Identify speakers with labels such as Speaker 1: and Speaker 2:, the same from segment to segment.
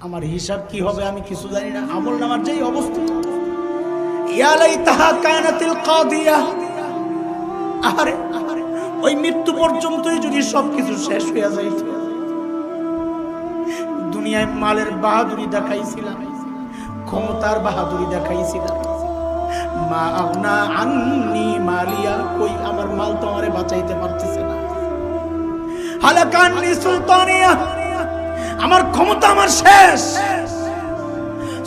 Speaker 1: আমার হিসাব কি হবে আমি কিছু জানি না। আমল নামার যেই অবস্থা, ইয়া লাইতাহা কানাতিল কাদিয়া, আরে ওই মৃত্যু পর্যন্তই যদি সবকিছু শেষ হয়ে যাইত। দুনিয়ায় মালের বাহাদুরি দেখাইছিলাম, ক্ষমতার বাহাদুরি দেখাইছিলাম, মা আগনা আন্নি মালিয়া, কই আমার মাল তো আমারে বাঁচাইতে পারতেছে না। হালাকান্নি সুলতানিয়া, আমার ক্ষমতা আমার শেষ।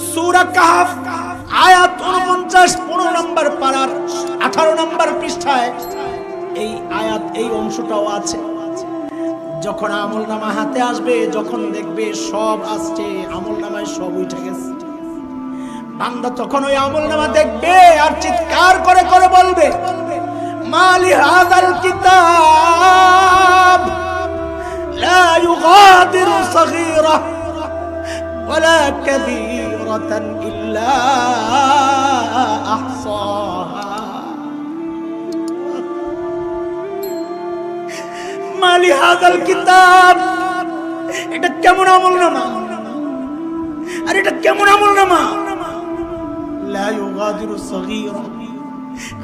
Speaker 1: সূরা কাহফ আয়াত 49 15 নম্বর পারার 18 নম্বর পৃষ্ঠায় এই আয়াত, এই অংশটাও আছে। যখন আমলনামা হাতে আসবে, যখন দেখবে সব আসছে, আমলনামায় সব উঠে গেছে, বান্দা তখন ওই আমলনামা দেখবে আর চিৎকার করে করে বলবে, মালি হাযাল কিতাব লা ইউগাদিরু সগীরা ওয়ালা কাবীরাতান ইল্লা আহসাহা। মালি হাযাল কিতাব, এটা কেমন আমলনামা? আর এটা কেমন আমলনামা? লা ইউগাদিরু সগীরা,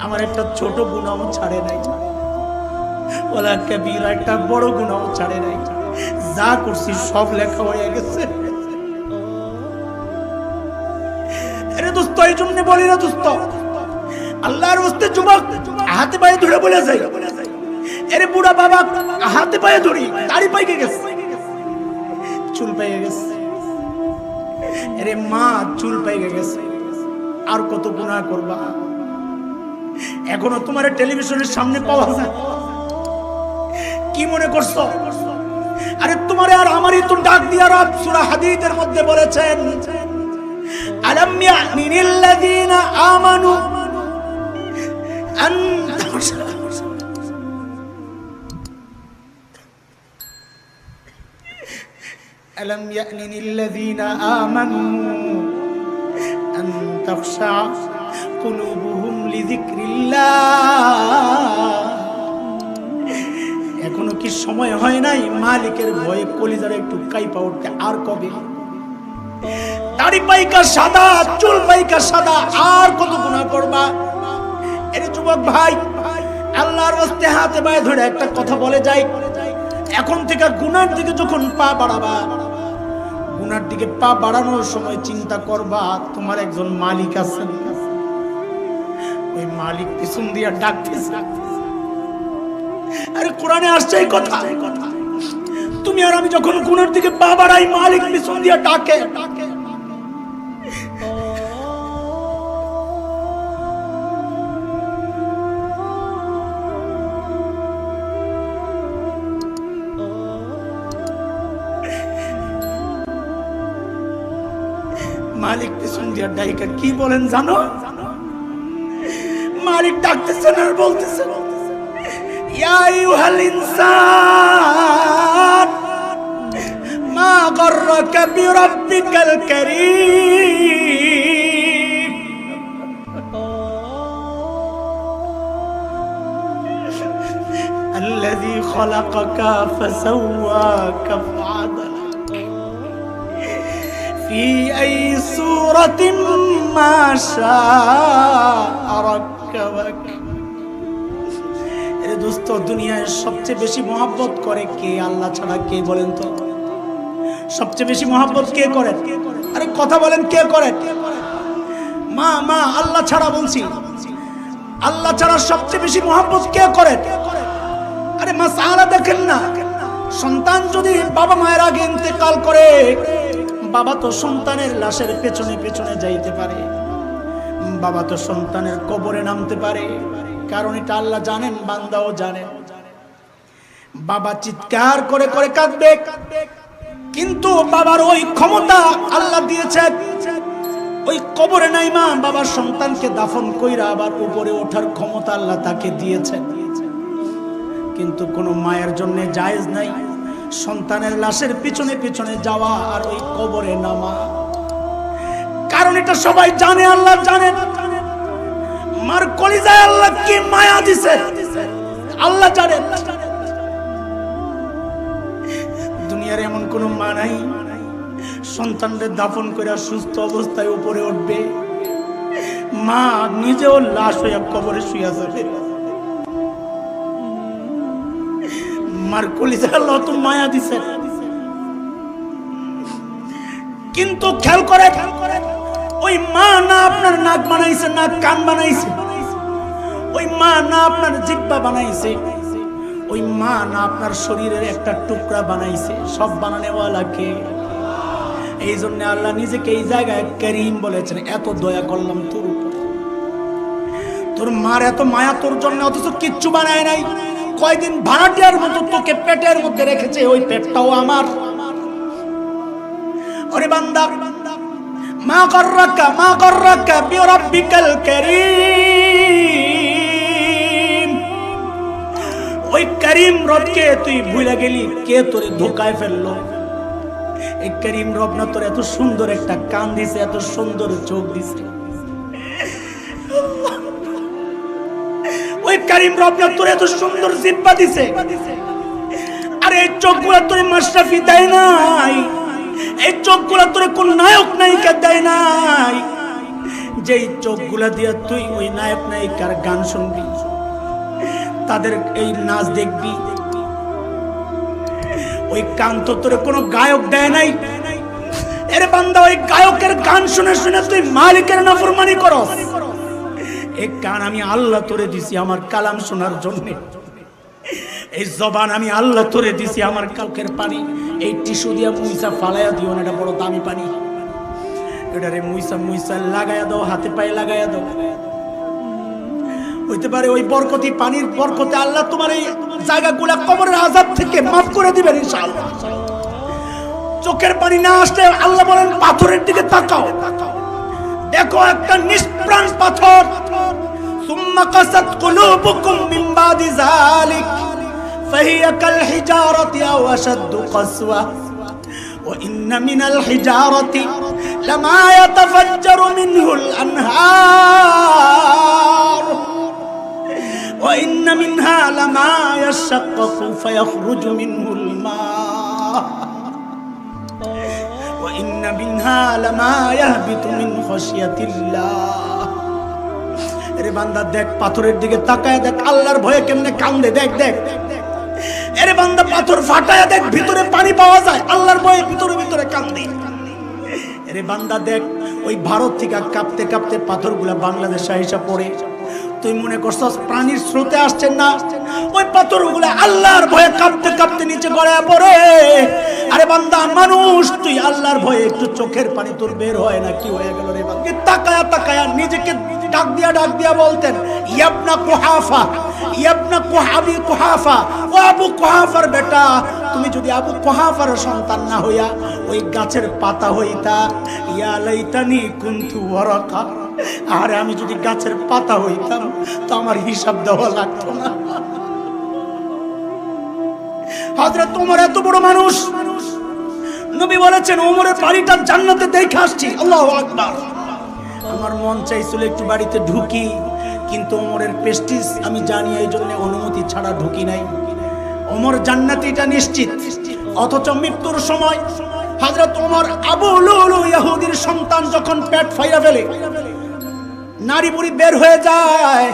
Speaker 1: আমার একটা ছোট গুনাহ ছাড়ে নাই, ওয়ালা কাবীরা, একটা বড় গুনাহ ছাড়ে নাই, যা করছি সব লেখা হয়ে গেছে। আরে দোস্ত, এই জন্য বলি না দোস্ত, আল্লাহর ওয়াস্তে যুবক হাতে পায়ে ধরে বলে যাই, আরে বুড়া বাবা হাতে পায়ে ধরি, দাড়ি পাইকে গেছে, চুল পাইকে গেছে, আরে মা চুল পাইকে গেছে, আর কত গুনাহ করবা? এখনো তোমার টেলিভিশনের সামনে পাওয়া যায়, কি মনে করছো? আরে তোমারে আর আমারই তো ডাক দিয়া রব সূরা হাদীদের মধ্যে বলেছেন, আলাম ইয়ামিনিল লাযীনা আমানু আন ألم يأن للذين آمنوا أن تخشع قلوبهم لذكر الله। এখনো কি সময় হয় নাই মালিকের ভয়ে কলিজারে একটু কাইপা উঠতে? আর কবে? দাড়ি পাইকা সাদা, চুল পাইকা সাদা, আর কত গুনাহ করবা? এর যুবক ভাই, আল্লাহর ওয়াস্তে হাতে পায়ে ধরে একটা কথা বলে যাই, এখন থেকে গুনার দিকে যখন পা বাড়াবা, গুনার দিকে পা বাড়ানোর সময় চিন্তা করবা তোমার একজন মালিক আছেন, ওই মালিক পিছন দিয়া ডাকতেছে। আরে কোরআনে আসছে এই কথা, তুমি আর আমি যখন গুনার দিকে পা বাড়াই, মালিক পিছন দিয়া ডাকে। মালিক পিছন দিয়া ডাইকা কি বলেন জানো? মালিক ডাকতেছেন আর বলতেছেন, ইয়া আইয়ুহাল ইনসান মা গাররাকা বিরাব্বিকাল কারীম, আল্লাযী খালাকাকা ফাসাওয়াকা ফাআদালাক في أي سورة ما شاء ركبك। এর দোস্ত, দুনিয়ায় সবচেয়ে বেশি মহব্বত করে কে? আল্লাহ ছাড়া কে বলেন তো? সবচেয়ে বেশি মহব্বত কে করে? আরে কথা বলেন, কে করে? মা মা আল্লাহ ছাড়া বলছি, আল্লাহ ছাড়া সবচেয়ে বেশি মহব্বত কে করে? আরে মাসআলা দেখেন না, সন্তান যদি বাবা মায়ের আগে ইন্তেকাল করে, বাবা তো সন্তানের লাশের পেছনে পেছনে যাইতে পারে, বাবা তো সন্তানের কবরে নামতে পারে, কারণ এটা আল্লাহ জানেন, বান্দাও জানেন। বাবা চিৎকার করে করে কাঁদবে, কিন্তু বাবার ওই ক্ষমতা আল্লাহ দিয়েছেন, ওই কবরে নাই মা, বাবার সন্তানকে দাফন কইরা আবার উপরে ওঠার ক্ষমতা আল্লাহ তাকে দিয়েছেন। কিন্তু কোনো মায়ের জন্য জায়েজ নাই সন্তানের লাশের পিছনে পিছনে যাওয়া আর ওই কবরে নামা, কারণ এটা সবাই জানে, আল্লাহ জানেন। মার কলিজায় আল্লাহ কি মায়া দিছে আল্লাহ জানেন। দুনিয়ার এমন কোন মা নাই সন্তানদের দাফন করে সুস্থ অবস্থায় উপরে উঠবে, মা নিজেও লাশ হইয়া কবরে শুয়ে যাবে। মার কলিজা আল্লাহ তো মায়া দিছে, কিন্তু খেয়াল করে ওই মা না আপনার নাক বানাইছে, নাক কান বানাইছে, ওই মা না আপনার জিহ্বা বানাইছে, ওই মা না আপনার শরীরের একটা টুকরা বানাইছে, সব বানানেওয়ালা কে? এই জন্য আল্লাহ নিজেকে এই জায়গায় করিম বলেছেন, এত দয়া করলাম তোর উপর, তোর মার এত মায়া তোর জন্য, অথচ কিচ্ছু বানায় নাই। কয়দিন ভাড়াটিয়ার মতো তোকে পেটের মধ্যে রেখেছে, ওই পেটটাও আমার। ওরে বান্দা, মা গর্রাকা বিরাব্বিকাল কারীম, ওই করিম রবকে তুই ভুলে গেলি, কে তোরে ধোকায় ফেললো? এই করিম রব না তোর এত সুন্দর একটা কান দিছে, এত সুন্দর চোখ দিছে, ওই করিম রব না তোর এত সুন্দর জিহ্বা দিছে। আর এই চোখগুলা তোর মাশরাফি দেয় নাই, এই চোখগুলা তোর কোন নায়ক নায়িকা দেয় নাই, যেই চোখগুলা দিয়ে তুই ওই নায়ক নায়িকার গান শুনবি, তাদের এই নাচ দেখবি। ওই কান তো তোর কোনো গায়ক দেয় নাই। এর বান্দা, ওই গায়কের গান শুনে শুনে তুই মালিকের নাফরমানি করস। এই কান আমি আল্লাহ তোরে দিছি আমার কালাম শোনার জন্য, এই জবান আমি আল্লাহ তোরে দিছি আমার কালকের পানি। এই টিস্যু দিয়া মুইসা ফালাইয়া দিও না, এটা বড় দামি পানি, এটারে মুইসা লাগাইয়া দাও, হাতে পায়ে লাগাইয়া দাও। হইতে পারে ওই বরকতি পানির বরকতে আল্লাহ তোমার এই জায়গাগুলা কবরের আযাব থেকে মাফ করে দিবেন ইনশাআল্লাহ। চোখের পানি না আসলে আল্লাহ বলেন পাথরের দিকে তাকাও, দেখো একটা নিষ্প্রাণ পাথর। সুম্মা কাসাত কুলুবুকুম মিন বাদি যালিক ফাহিয়া কাল হিজারাতি আও আশাদ্দু কাসওয়া ওয়া ইন্না মিনাল হিজারাতি লামা ইয়াতাফাজ্জারু মিনহুল আনহার ওয়া ইন্না মিনহা লামা ইয়াশাক্কাকু ফায়াখরুজু মিনহুল মা ওয়া ইন্না মিনহা লামা ইয়াহবিতু মিন খাশিয়াতিল্লাহ। আরে বান্দা দেখ, পাথরের দিকে তাকায় দেখ, আল্লাহর ভয়ে কেমনে কান্দে দেখ দেখ। আরে বান্দা পাথর ফাটায় দেখ, ভিতরে পানি পাওয়া যায়, আল্লাহর ভয়ে ভিতরে ভিতরে কান্দে। আরে বান্দা দেখ, ওই ভারত থেকে কাঁপতে কাঁপতে পাথরগুলা বাংলাদেশে আইসা পড়ে, তুই মনে করছস প্রাণীর স্রোতে আসছেন না, ওই পাথরগুলা আল্লাহর ভয়ে কাঁপতে কাঁপতে নিচে গড়ায় পড়ে। আরে বান্দা মানুষ, তুই আল্লাহর ভয়ে একটু চোখের পানি তোর বের হয় না, কি হয়ে গেল রে বান্দা? তাকায়া তাকায়া নিজেকে ডাক দিয়া বলতেন, ইয়াবনা কুহাফা, ইয়াবনা কুহাবি কুহাফা, ও আবু কুহাফার বেটা, তুমি যদি আবু কুহাফার সন্তান না হইয়া ওই গাছের পাতা হইতা, ইয়া লাইতানি কুনতু ওয়ারাকা, আরে আমি যদি গাছের পাতা হইতাম তো আমার হিসাব দেওয়া লাগতো না। হযরত ওমর এত বড় মানুষ, নবী বলেছেন ওমরের বাড়িটা জান্নাতে দেখে আসছি। আল্লাহু আকবার। আমার মন চাইছিল একটু বাড়িতে ঢুকি, কিন্তু ওমরের প্রেস্টিজ আমি জানি, এই জন্য অনুমতি ছাড়া ঢুকি নাই। ওমর জান্নাতি এটা নিশ্চিত। অথচ মৃত্যুর সময় হযরত ওমর আবু লুলু ইহুদির সন্তান যখন পেট ফাইরা ফেলে, নারী বুড়ি বের হয়ে যায়,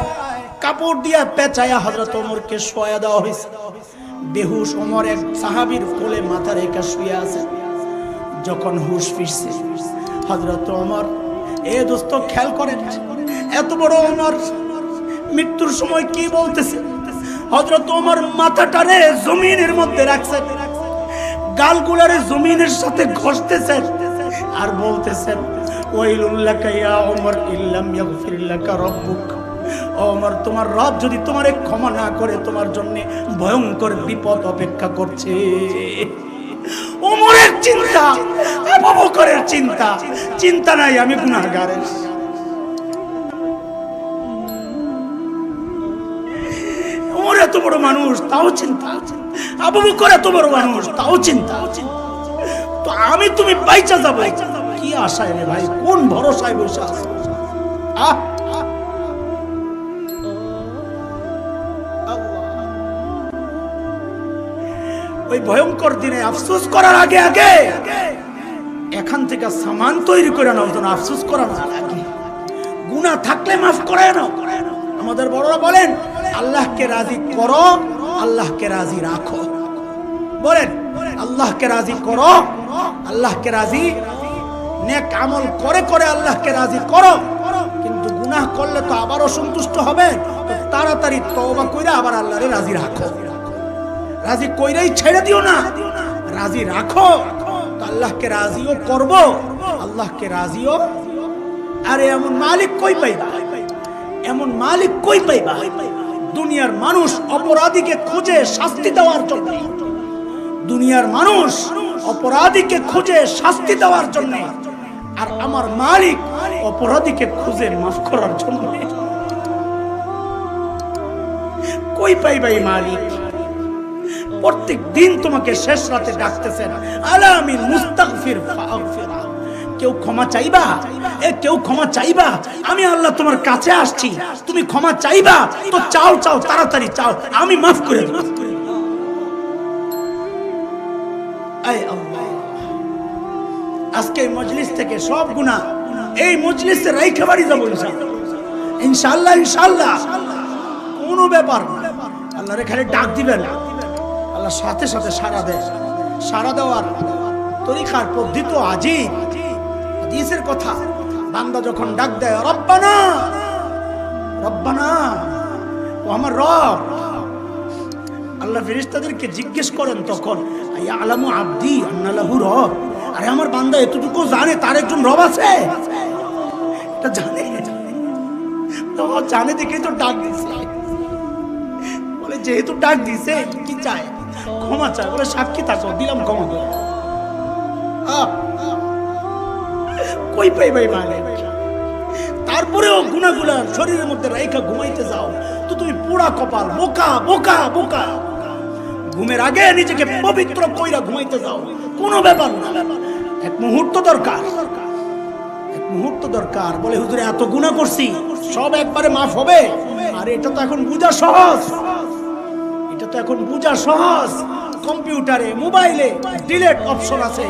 Speaker 1: কাপড় দিয়ে পেঁচায়া হযরত ওমরকে শোয়া দেওয়া হয়েছে। বেহুশ ওমর এক সাহাবীর কোলে মাথা রেখে শুয়ে আছে। যখন হুশ ফিরছে হযরত ওমর, এ দোস্ত খেয়াল করেন, এত বড় ওমর মৃত্যুর সময় কি বলতেছে? হযরত ওমর মাথাটারে জমিনের মধ্যে রাখছেন, গালগুলারে জমিনের সাথে ঘষতেছেন আর বলতেছেন, ওয়াইলুল লাকা ইয়া ওমর ইল্লাম ইয়াগফির লাকা রাব্বুক। ওমর, তোমার রব যদি তোমারে ক্ষমা না করে, তোমার জন্য ভয়ঙ্কর বিপদ অপেক্ষা করছে। ওমরের চিন্তা, আবু বকরের চিন্তা, চিন্তা নাই আমি গুনাহগার। ওমর এত বড় মানুষ, তাও চিন্তা। আবু বকর এত বড় মানুষ, তাও চিন্তা। তো আমি তুমি বাইচা যাবো কি আশায় রে ভাই? কোন ভরসায় বসে আছে? ওই ভয়ঙ্কর দিনে আফসোস করার আগে আগে এখান থেকে সামান তৈরি করে নাও, যেন আফসোস করা না লাগে। গুনাহ থাকলে মাফ করে নাও। আমাদের বড়রা বলেন, আল্লাহকে রাজি করো, আল্লাহকে রাজি রাখো। বলেন, আল্লাহকে রাজি করো, আল্লাহকে রাজি, নেক আমল করে করে আল্লাহকে রাজি করো। কিন্তু গুনাহ করলে তো আবার অসন্তুষ্ট হবে, তো তাড়াতাড়ি তওবা কইরা আবার আল্লাহরে রাজি রাখো। রাজি কইরাই ছেড়ে দিও না, রাজি রাখো। তো আল্লাহকে রাজিও করব, আল্লাহকে রাজিও। আরে এমন মালিক কই পাইবা, এমন মালিক কই পাইবা? দুনিয়ার মানুষ অপরাধীকে খুঁজে শাস্তি দেওয়ার জন্য, দুনিয়ার মানুষ অপরাধীকে খুঁজে শাস্তি দেওয়ার জন্য, আর আমার মালিক অপরাধীকে খুঁজে মাফ করার জন্য। কই পাইবা এই মালিক? প্রত্যেক দিন তোমাকে শেষ রাতে ডাকতেছেন, আলামিন মুস্তাগফির ফাগফিরা। কেউ ক্ষমা চাইবা? কেউ ক্ষমা চাইবা? আমি আল্লাহ তোমার কাছে আসছি, তুমি ক্ষমা চাইবা তো চাও, চাও, তাড়াতাড়ি চাও, আমি মাফ করে দেব। আজকে এই মজলিস থেকে সব গুনাহ এই মজলিসে রাইখা বাড়ি যাবো ইনশাআল্লাহ, ইনশাআল্লাহ। কোনো ব্যাপার না, আল্লাহরে খালি ডাক দিবেন, আল্লাহ সাথে সাথে সাড়া দেয়। সাড়া দেওয়ার তরিকার পদ্ধতি তো আজীব। হাদিসের কথা, বান্দা যখন ডাক দেয়, রব্বানা রব্বানা, ও আমার রব, আল্লাহ ফেরেশতাদেরকে জিজ্ঞেস করেন তখন, ইয়ালামু আবদি আন্না লাহু রব। আরে আমার বান্দা এতটুকু জানে তার একজন রব আছে, এটা জানে। তো জানে দেখে তো ডাক দিছে। বলে যেহেতু ডাক দিছে, কি চায়? ক্ষমা চায়। বলে সাক্ষী থাকো, দিলাম ক্ষমা। কই পাই ভাই মানে? তারপরেও গুনাহগুলা শরীরের মধ্যে রাইখা ঘুমাইতে যাও তো তুমি পুরা কপাল, বোকা বোকা বোকা। ঘুমের আগে নিজেকে পবিত্র কইরা ঘুমাইতে যাও, কোনো ব্যাপার না। এক মুহূর্ত দরকার, এক মুহূর্ত দরকার। বলে হুজুর এত গুনাহ করছি, সব একবারে মাফ হবে? আর এটা তো এখন বুঝা সহজ, এটা তো এখন বুঝা সহজ। কম্পিউটারে, মোবাইলে ডিলিট অপশন আছে,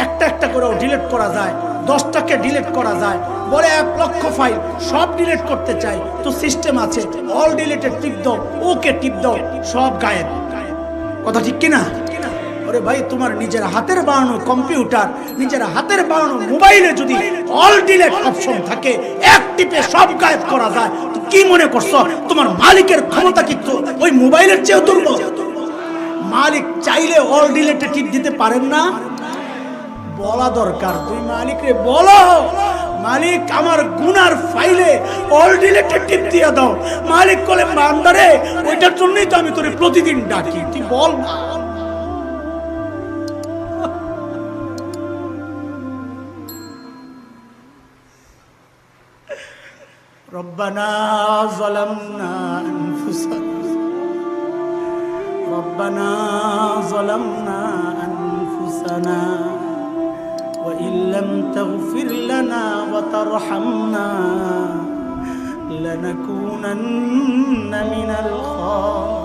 Speaker 1: একটা একটা করেও ডিলিট করা যায়, 10টাকে ডিলিট করা যায়। বলে 1 লক্ষ ফাইল সব ডিলিট করতে চাই, তো সিস্টেম আছে, অল ডিলিটেড টিপ দাও, ওকে টিপ দাও, সব গায়েব। কথা ঠিক কিনা? ওরে ভাই, তোমার নিজের হাতের বানানো কম্পিউটার, নিজের হাতের বানানো মোবাইলে যদি অল ডিলিট অপশন থাকে, এক টিপে সব গায়েব করা যায়, তো কি মনে করছো তোমার মালিকের ক্ষমতা কিন্তু ওই মোবাইলের চেয়েও দুর্বল? মালিক চাইলে অল ডিলিটে টিপ দিতে পারেন না? বলা দরকার, তুই মালিকরে বলো, মালিক আমার গুনার ফাইলে অল ডিলিটে টিপ দিয়ে দাও। মালিক বলে, বান্দারে ওইটার জন্যই তো আমি তোরে প্রতিদিন ডাকি, তুই বল না। রব্বানা যালামনা আনফুসানা, রব্বানা যালামনা আনফুসানা وإن لم تغفر لنا وترحمنا لنكونن من الخاسرين